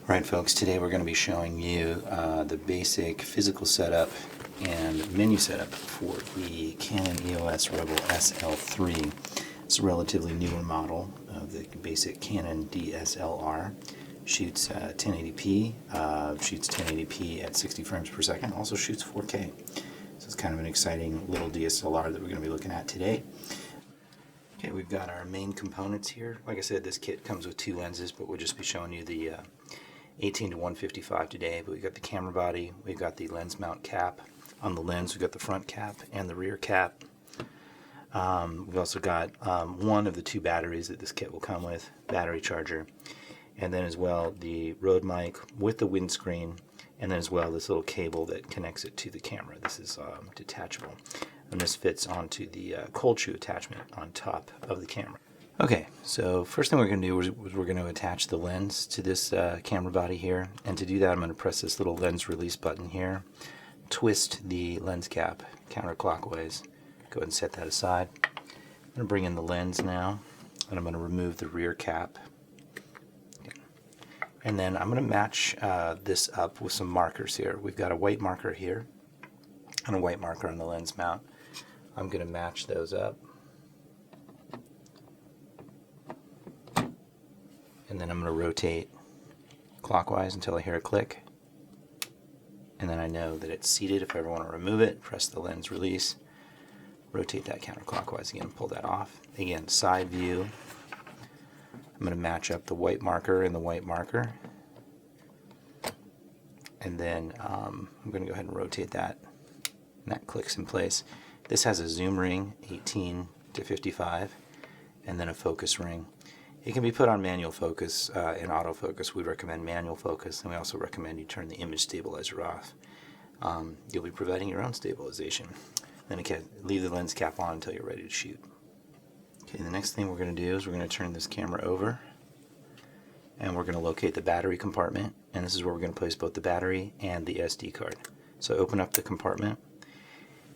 Right, folks, today we're going to be showing you the basic physical setup and menu setup for the Canon EOS Rebel SL3. It's a relatively newer model of the basic Canon DSLR. Shoots 1080p, shoots 1080p at 60 frames per second, also shoots 4K. So it's kind of an exciting little DSLR that we're going to be looking at today. Okay, we've got our main components here. Like I said, this kit comes with two lenses, but we'll just be showing you the 18 to 155 today. But we've got the camera body, we've got the lens mount cap on the lens, we've got the front cap and the rear cap. We've also got one of the two batteries that this kit will come with, battery charger, and then as well the Rode mic with the windscreen, and then as well this little cable that connects it to the camera. This is detachable, and this fits onto the cold shoe attachment on top of the camera. Okay, so first thing we're going to do is we're going to attach the lens to this camera body here, and to do that I'm going to press this little lens release button here, twist the lens cap counterclockwise, go ahead and set that aside. I'm going to bring in the lens now, and I'm going to remove the rear cap. Okay. And then I'm going to match this up with some markers here. We've got a white marker here and a white marker on the lens mount. I'm going to match those up. And then I'm going to rotate clockwise until I hear a click. And then I know that it's seated. If I ever want to remove it, press the lens release, rotate that counterclockwise again, pull that off. Again, side view. I'm going to match up the white marker and the white marker. And then I'm going to go ahead and rotate that. And that clicks in place. This has a zoom ring, 18 to 55, and then a focus ring. It can be put on manual focus and autofocus. We recommend manual focus, and we also recommend you turn the image stabilizer off. You'll be providing your own stabilization. Then again, leave the lens cap on until you're ready to shoot. Okay, the next thing we're going to do is we're going to turn this camera over, and we're going to locate the battery compartment, and this is where we're going to place both the battery and the SD card. So open up the compartment,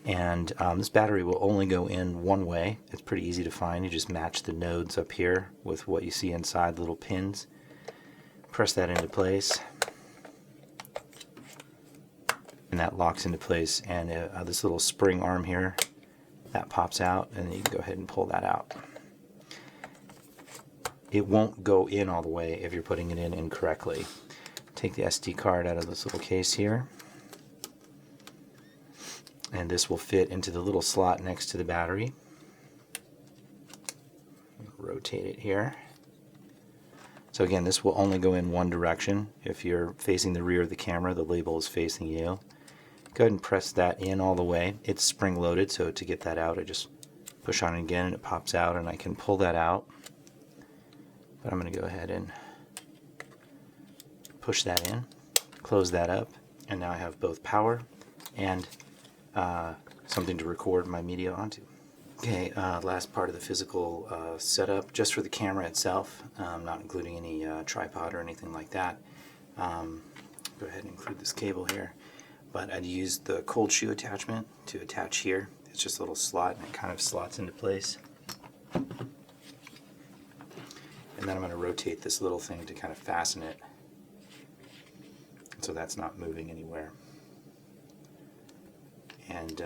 and this battery will only go in one way. It's pretty easy to find. You just match the nodes up here with what you see inside, the little pins. Press that into place, and that locks into place. And this little spring arm here, that pops out, and you can go ahead and pull that out. It won't go in all the way if you're putting it in incorrectly. Take the SD card out of this little case here, and this will fit into the little slot next to the battery. Rotate it here. So again, this will only go in one direction. If you're facing the rear of the camera, the label is facing you. Go ahead and press that in all the way. It's spring loaded, so to get that out I just push on it again and it pops out, and I can pull that out. But I'm going to go ahead and push that in, close that up, and now I have both power and something to record my media onto. Okay, last part of the physical setup, just for the camera itself, not including any tripod or anything like that. Go ahead and include this cable here, but I'd use the cold shoe attachment to attach here. It's just a little slot, and it kind of slots into place. And then I'm going to rotate this little thing to kind of fasten it so that's not moving anywhere. And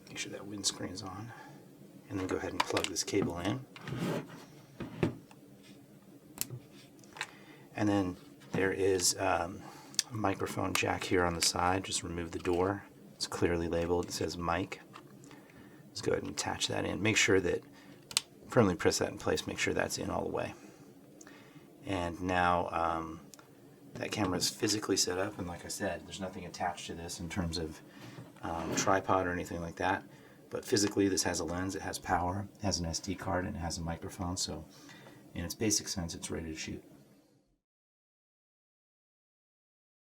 make sure that windscreen's on, and then go ahead and plug this cable in. And then there is a microphone jack here on the side. Just remove the door. It's clearly labeled. It says mic. Let's go ahead and attach that in. Make sure that, firmly press that in place, make sure that's in all the way. And now that camera is physically set up, and like I said, there's nothing attached to this in terms of tripod or anything like that, but physically this has a lens, it has power, it has an SD card, and it has a microphone, so in its basic sense it's ready to shoot.